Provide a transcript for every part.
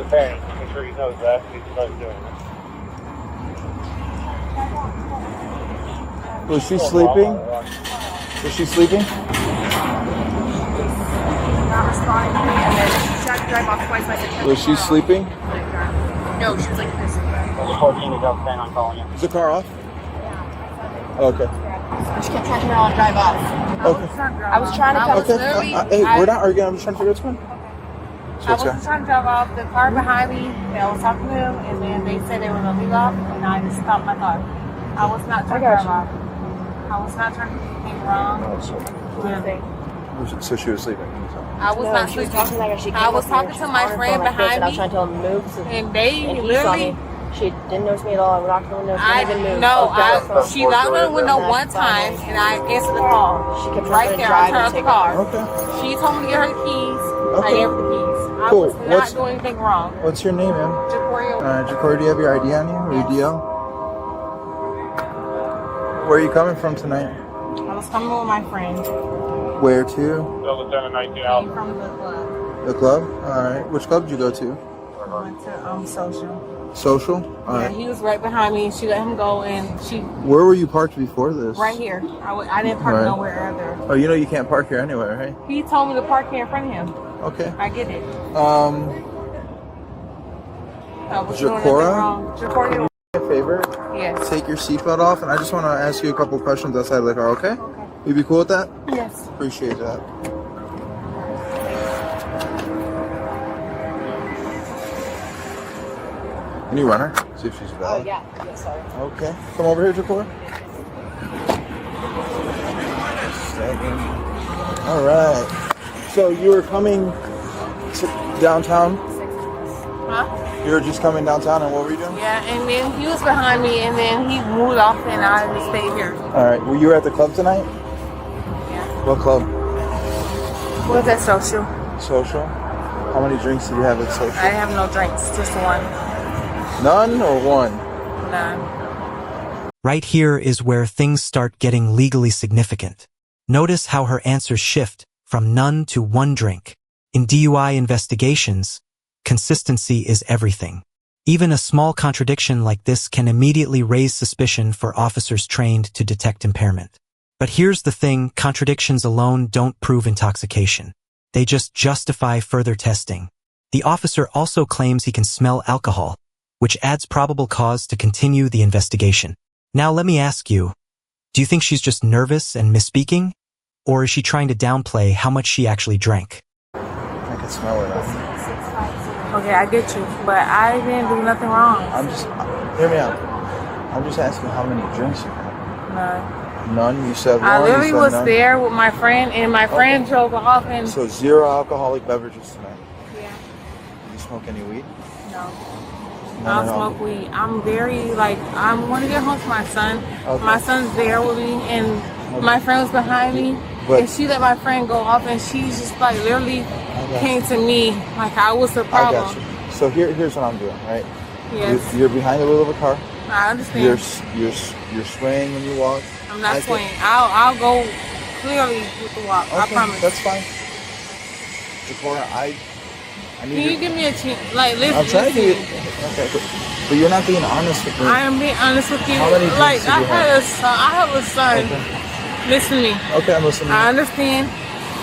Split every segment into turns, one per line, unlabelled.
parents. Make sure he knows that. He knows doing it.
Was she sleeping? Was she sleeping?
Not responding to me, and then she tried to drive off twice. I said,
Was she sleeping?
no, she was like this.
There's 14 adults planning on calling you.
Is the car off? Okay.
She kept trying to turn around and drive off.
Okay.
I was trying to come.
Okay. Hey, we're not arguing. I'm just trying to figure out what's going on.
I was trying to drive off. The car behind me, I was talking to them, and then they said they were going to leave off, and I just stopped my car. I was not trying to drive off. I was not trying to do anything wrong.
So she was sleeping.
I was not
she was
sleeping.
talking like her. She
I was talking to my friend behind
I was
me,
trying to tell him to move,
and they
and he saw
literally.
me. She didn't notice me at all. I would knock on the window. She didn't even move.
She knocked on the window one time, and I answered the call.
She kept
Right there, I turned off the car.
Okay.
She told me to get her the keys. I
Okay.
gave her the keys. I
Cool.
was not doing anything wrong.
What's your name, ma'am?
Jacoria.
Jacory, do you have your ID on you? Or your DL? Where are you coming from tonight?
I was coming with my friend.
Where to?
Still Lieutenant 19
Came
out.
from the club.
The club? Alright. Which club did you go to?
I went to social.
Social?
Yeah,
Alright.
he was right behind me. She let him go, and she
Where were you parked before this?
right here. I didn't park
Right.
nowhere other.
Oh, you know you can't park here anywhere, right?
He told me to park here in front of him.
Okay.
I get it. I was doing nothing
Jacora?
wrong. Jacoria.
A favor?
Yes.
Take your seatbelt off, and I just want to ask you a couple questions outside the car, okay?
Okay.
You be cool with that?
Yes.
Appreciate that. Can you run her? See if she's valid.
Oh yeah. Yes, sorry.
Okay. Come over here, Jacora. All right. So you were coming to downtown?
Huh?
You were just coming downtown, and what were you doing?
Yeah, and then he was behind me, and then he moved off, and I just stayed here.
All right. Well, you were at the club tonight?
Yeah.
What club?
What was that social?
Social. How many drinks did you have at social?
I didn't have no drinks, just one.
None or one?
None.
Right here is where things start getting legally significant. Notice how her answers shift from none to one drink. In DUI investigations, consistency is everything. Even a small contradiction like this can immediately raise suspicion for officers trained to detect impairment. But here's the thing, contradictions alone don't prove intoxication. They just justify further testing. The officer also claims he can smell alcohol, which adds probable cause to continue the investigation. Now let me ask you, do you think she's just nervous and misspeaking? Or is she trying to downplay how much she actually drank?
I can smell it.
Okay, I get you, but I didn't do nothing wrong.
Hear me out. I'm just asking how many drinks you had.
None.
None? You said one?
I literally
you said
was
none?
there with my friend, and my friend drove off, and
So 0 alcoholic beverages tonight.
yeah,
Did you smoke any weed?
no.
None
I
at
don't
all?
smoke weed. I'm very, I want to get home to my son.
Okay.
My son's there with me, and my friend was behind me,
But-
and she let my friend go off, and she just like literally
got
came to me like I was the
I
problem.
got you. So here's what I'm doing, right?
Yes,
You're behind the wheel of a car.
I understand.
You're swaying when you walk.
I'm not swaying. I'll go clearly with the walk. I
Okay,
promise.
that's fine. Jacora, I need
Can you give me a chance? Like, listen.
I'm trying to
listen.
get... Okay, but you're not being honest with me.
I am being honest with you.
How many drinks
Like,
did
I
you
had a son. I have a son.
Okay.
Listen to me.
Okay, I'm listening.
I understand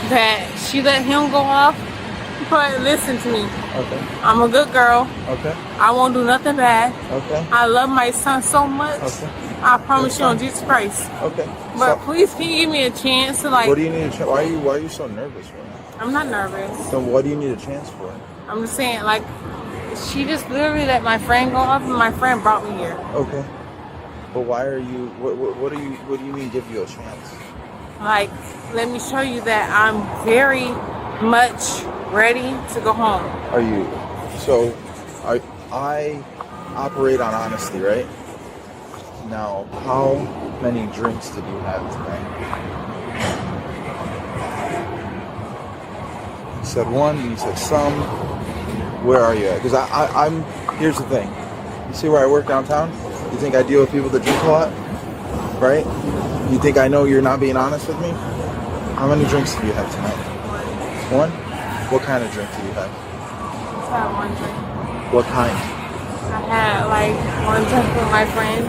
that she let him go off, but listen to me.
Okay,
I'm a good girl.
okay,
I won't do nothing bad.
okay,
I love my son so much.
Okay.
I promise you on Jesus Christ.
okay.
But
So,
please, can you give me a chance to like?
what do you need a chance? Why are you so nervous right now?
I'm not nervous.
So what do you need a chance for?
I'm just saying, like, she just literally let my friend go off, and my friend brought me here.
Okay. But why are you? What do you mean? Give you a chance?
Like, let me show you that I'm very much ready to go home.
Are you? So, I operate on honesty, right? Now, how many drinks did you have tonight? You said one. You said some. Where are you at? Because I'm. Here's the thing. You see where I work downtown? You think I deal with people that drink a lot, right? You think I know you're not being honest with me? How many drinks do you have tonight? One? What kind of drink do you have?
Just have one drink.
What kind?
I had like one drink with my friend.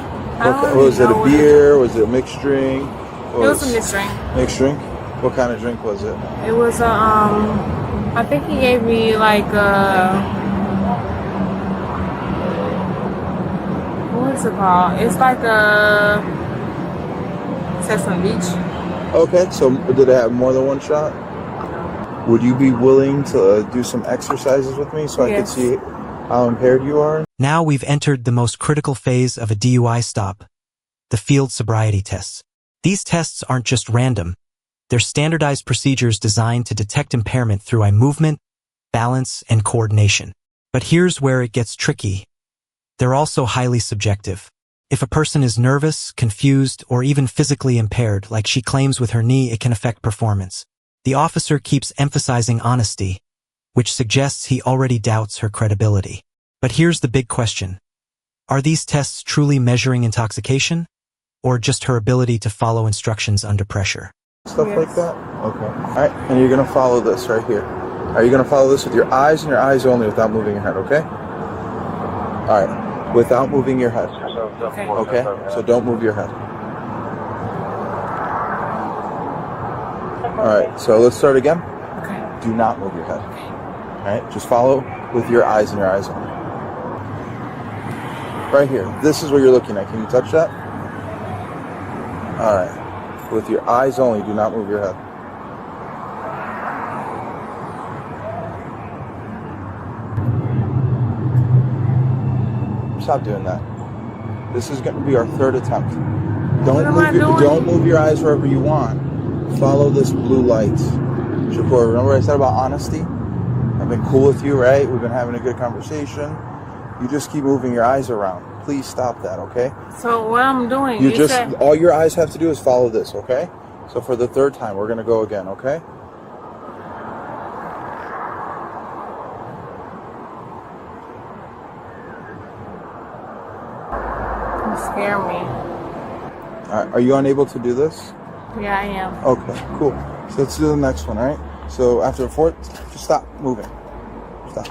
Was it a beer? Was it a mixed drink?
It was a mixed drink.
Mixed drink? What kind of drink was it?
It was a, I think he gave me like what is it called? It's like a Sesame Beach.
Okay, so did it have more than one shot? Would you be willing to do some exercises with me so I could see how impaired you are?
Now we've entered the most critical phase of a DUI stop, the field sobriety tests. These tests aren't just random. They're standardized procedures designed to detect impairment through eye movement, balance, and coordination. But here's where it gets tricky. They're also highly subjective. If a person is nervous, confused, or even physically impaired, like she claims with her knee, it can affect performance. The officer keeps emphasizing honesty, which suggests he already doubts her credibility. But here's the big question. Are these tests truly measuring intoxication, or just her ability to follow instructions under pressure?
Stuff like that? Okay. All right, and you're going to follow this right here. Are you going to follow this with your eyes and your eyes only without moving your head, okay? All right, without moving your head. Okay, so don't move your head. All right, so let's start again.
Okay.
Do not move your head. All right, just follow with your eyes and your eyes only. Right here, this is what you're looking at. Can you touch that? All right, with your eyes only, do not move your head. Stop doing that. This is going to be our third attempt. Don't move your eyes wherever you want. Follow this blue light. Shakur, remember what I said about honesty? I've been cool with you, right? We've been having a good conversation. You just keep moving your eyes around. Please stop that, okay?
So what I'm doing,
all your eyes have to do is follow this, okay? So for the third time, we're going to go again, okay?
scare me.
All right, are you unable to do this?
Yeah, I am.
Okay, cool. So let's do the next one, all right? So after a fourth, just stop moving. Stop.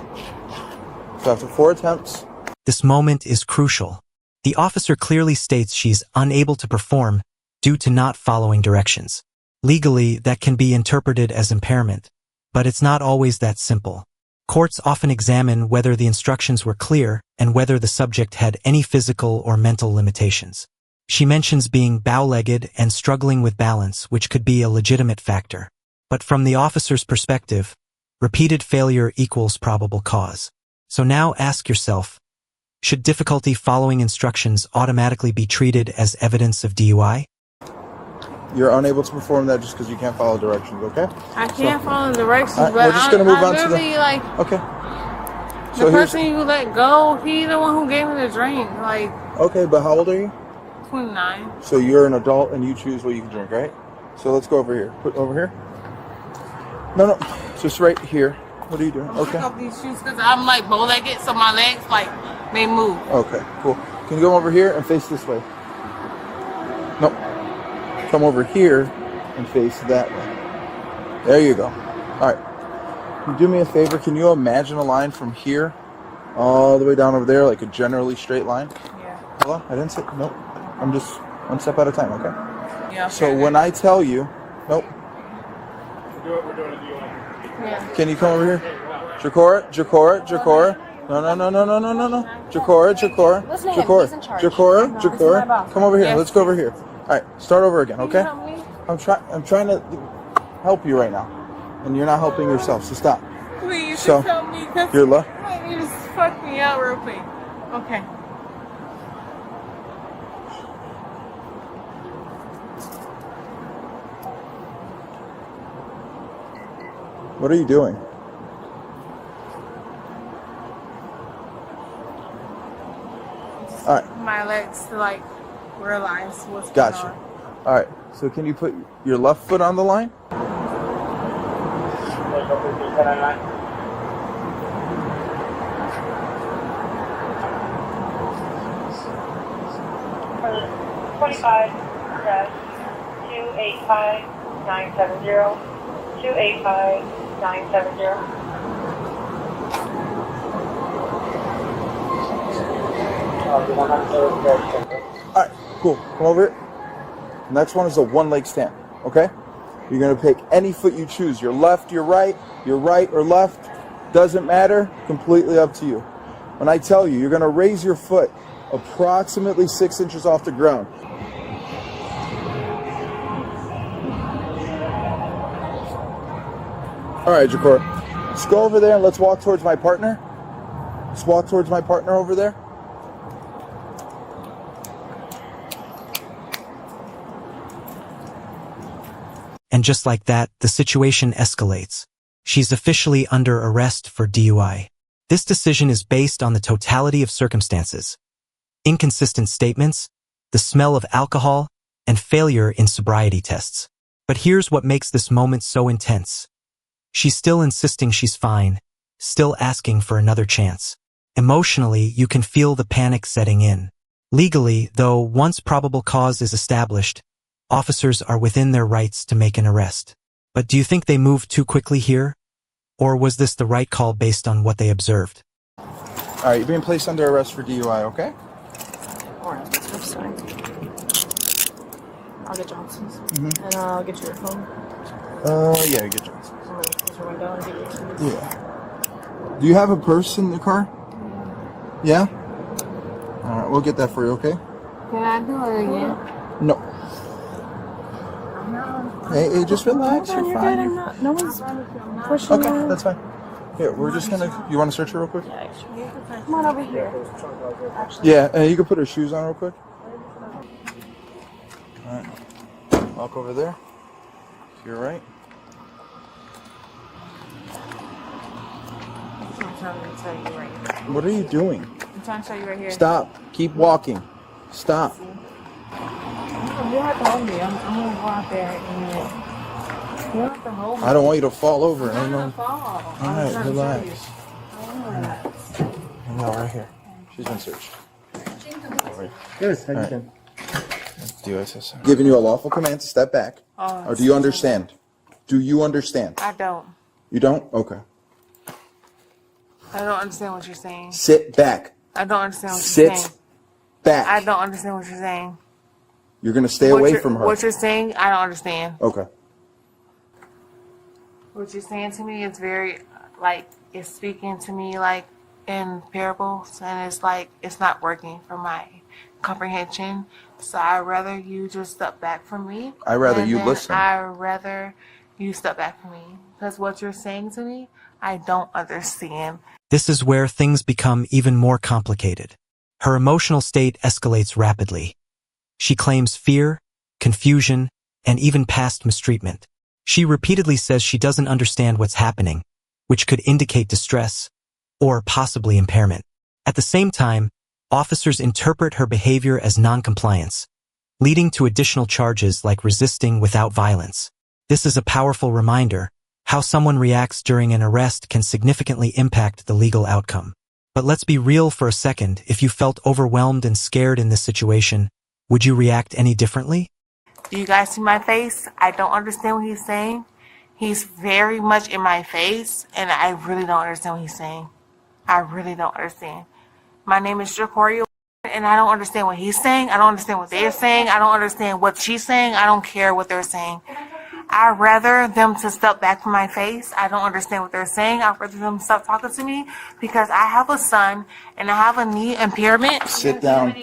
So after 4 attempts.
This moment is crucial. The officer clearly states she's unable to perform due to not following directions. Legally, that can be interpreted as impairment, but it's not always that simple. Courts often examine whether the instructions were clear and whether the subject had any physical or mental limitations. She mentions being bow-legged and struggling with balance, which could be a legitimate factor. But from the officer's perspective, repeated failure equals probable cause. So now ask yourself, should difficulty following instructions automatically be treated as evidence of DUI?
You're unable to perform that just because you can't follow directions, okay?
I can't follow directions, but
we're just gonna move on to the...
like...
Okay.
So the person you let go, he's the one who gave me the drink, like...
Okay, but how old are you?
29.
So you're an adult and you choose what you can drink, right? So let's go over here. Put over here. No, just right here. What are you doing? Okay.
Pick up these shoes because I'm like bow-legged, so my legs like may move.
Okay, cool. Can you come over here and face this way? Nope. Come over here and face that way. There you go. All right. Can you do me a favor? Can you imagine a line from here all the way down over there, like a generally straight line?
Yeah.
Hello? I didn't say nope. I'm just one step at a time, okay?
Yeah.
So when I tell you, nope.
We're doing a deal.
Yeah. Can you come over here? Jakora. No. Jakora. Come over here.
Yes.
Let's go over here. All right, start over again, okay? I'm trying to help you right now, and you're not helping yourself. So stop.
Please,
so
just help me.
You're lucky.
You just fuck me out real quick. Okay.
What are you doing? All right.
My legs to like realize what's
Gotcha.
going on.
All right. So can you put your left foot on the line?
$25 285-970 285-970.
Alright, cool. Come over here. Next one is a one leg stand, okay? You're gonna pick any foot you choose. Your left, your right or left. Doesn't matter, completely up to you. When I tell you, you're gonna raise your foot approximately 6 inches off the ground. Alright, Jakor. Let's go over there and let's walk towards my partner. Let's walk towards my partner over there.
And just like that, the situation escalates. She's officially under arrest for DUI. This decision is based on the totality of circumstances: inconsistent statements, the smell of alcohol, and failure in sobriety tests. But here's what makes this moment so intense. She's still insisting she's fine, still asking for another chance. Emotionally, you can feel the panic setting in. Legally, though, once probable cause is established, officers are within their rights to make an arrest. But do you think they moved too quickly here? Or was this the right call based on what they observed?
Alright, you're being placed under arrest for DUI, okay?
Alright, that's fine. I'll get Johnson's. And I'll get you your phone.
Yeah, you get Johnson's.
I'm gonna close your window and get your keys.
Yeah. Do you have a purse in the car? Yeah? Alright, we'll get that for you, okay?
Can I do it again?
No. Hey, just relax, you're fine.
I'm not, no one's pushing
Okay,
you.
that's fine. Here, we're just gonna... You want to search her real quick?
Come on over here.
Yeah, you can put her shoes on real quick. Alright. Walk over there. To your right.
I'm trying to tell you right here.
What are you doing?
I'm trying to show you right here.
Stop. Keep walking. Stop.
You don't have to hold me. I'm gonna go out there and you don't have to hold me.
I don't want you to fall over.
I'm
No,
gonna fall.
Alright, relax. No, right here. She's been searched.
Good. How you doing?
DUI. Giving you a lawful command to step back. Or do you understand? Do you understand?
I don't.
You don't? Okay.
I don't understand what you're saying.
Sit back.
I don't understand what you're saying.
Sit back.
I don't understand what you're saying.
You're going to stay away from her.
What you're saying, I don't understand.
Okay.
What you're saying to me is very, like, it's speaking to me, like, in parables, and it's like, it's not working for my comprehension. So I'd rather you just step back from me.
I'd rather you listen.
I'd rather you step back from me. Because what you're saying to me, I don't understand.
This is where things become even more complicated. Her emotional state escalates rapidly. She claims fear, confusion, and even past mistreatment. She repeatedly says she doesn't understand what's happening, which could indicate distress or possibly impairment. At the same time, officers interpret her behavior as noncompliance, leading to additional charges like resisting without violence. This is a powerful reminder. How someone reacts during an arrest can significantly impact the legal outcome. But let's be real for a second. If you felt overwhelmed and scared in this situation, would you react any differently?
Do you guys see my face? I don't understand what he's saying. He's very much in my face, and I really don't understand what he's saying. I really don't understand. My name is Jacoria, and I don't understand what he's saying. I don't understand what they're saying. I don't understand what she's saying. I don't care what they're saying. I'd rather them to step back from my face. I don't understand what they're saying. I'd rather them stop talking to me because I have a son and I have a knee impairment.
Sit down.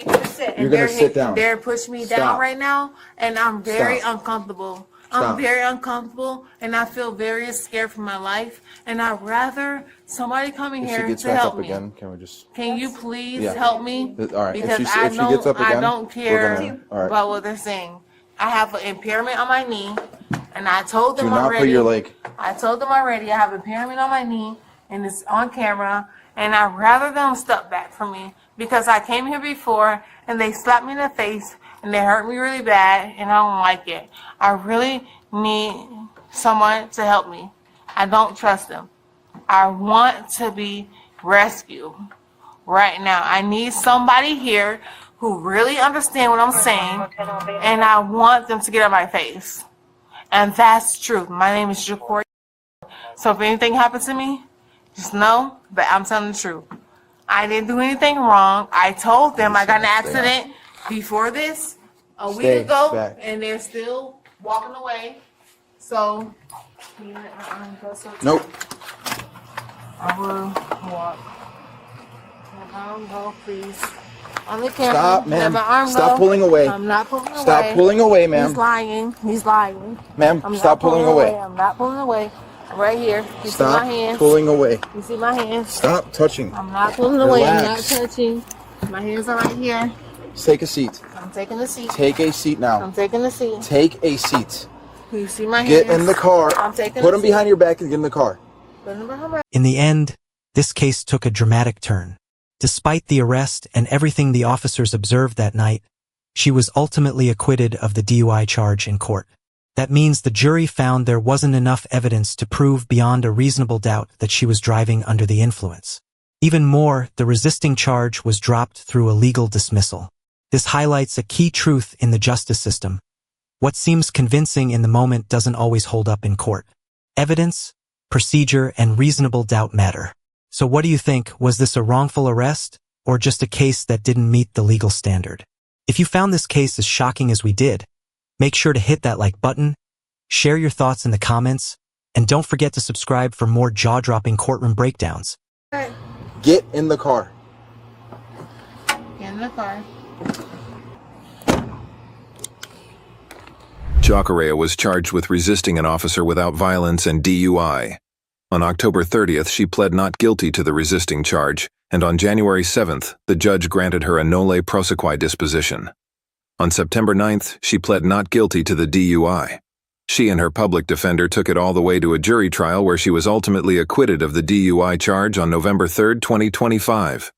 You're going to sit down.
They're pushing me down right now, and I'm very uncomfortable. I'm very uncomfortable, and I feel very scared for my life. And I'd rather somebody come in here to help me.
Again, can we just...
Can you please help me?
All right.
Because
If she gets up again,
I don't care
all right.
about what they're saying. I have an impairment on my knee, and I told them
Do not
already.
put your leg.
I told them already I have impairment on my knee, and it's on camera, and I'd rather them step back from me because I came here before, and they slapped me in the face, and they hurt me really bad, and I don't like it. I really need someone to help me. I don't trust them. I want to be rescued right now. I need somebody here who really understand what I'm saying, and I want them to get out of my face. And that's true. My name is Jacoria. So if anything happens to me, just know that I'm telling the truth. I didn't do anything wrong. I told them I got in an accident before this a week
Stay
ago,
back.
and they're still walking away. So,
Nope.
I will walk. Let my arm go, please. On the camera.
Stop, ma'am.
Let my arm
Stop
go.
pulling away.
I'm not pulling away.
Stop pulling away, ma'am.
He's lying. He's lying.
Ma'am,
I'm
stop
not
pulling away.
I'm not pulling away. I'm right here. You see my
Stop
hands?
pulling away.
You see my hands?
Stop touching.
I'm not pulling away. I'm not
Relax.
touching. My hands are right here.
Take a seat.
I'm taking the seat.
Take a seat now.
I'm taking the seat.
Take a seat.
You see my hands?
Get in the car.
I'm taking
Put
the
them behind your back and get in the car.
Put them behind my.
In the end, this case took a dramatic turn. Despite the arrest and everything the officers observed that night, she was ultimately acquitted of the DUI charge in court. That means the jury found there wasn't enough evidence to prove beyond a reasonable doubt that she was driving under the influence. Even more, the resisting charge was dropped through a legal dismissal. This highlights a key truth in the justice system. What seems convincing in the moment doesn't always hold up in court. Evidence, procedure, and reasonable doubt matter. So what do you think? Was this a wrongful arrest, or just a case that didn't meet the legal standard? If you found this case as shocking as we did, make sure to hit that like button, share your thoughts in the comments, and don't forget to subscribe for more jaw-dropping courtroom breakdowns.
Get in the car.
Get in the car.
Jacarea was charged with resisting an officer without violence and DUI. On October 30th, she pled not guilty to the resisting charge, and on January 7th, the judge granted her a nolle prosequi disposition. On September 9th, she pled not guilty to the DUI. She and her public defender took it all the way to a jury trial where she was ultimately acquitted of the DUI charge on November 3, 2025.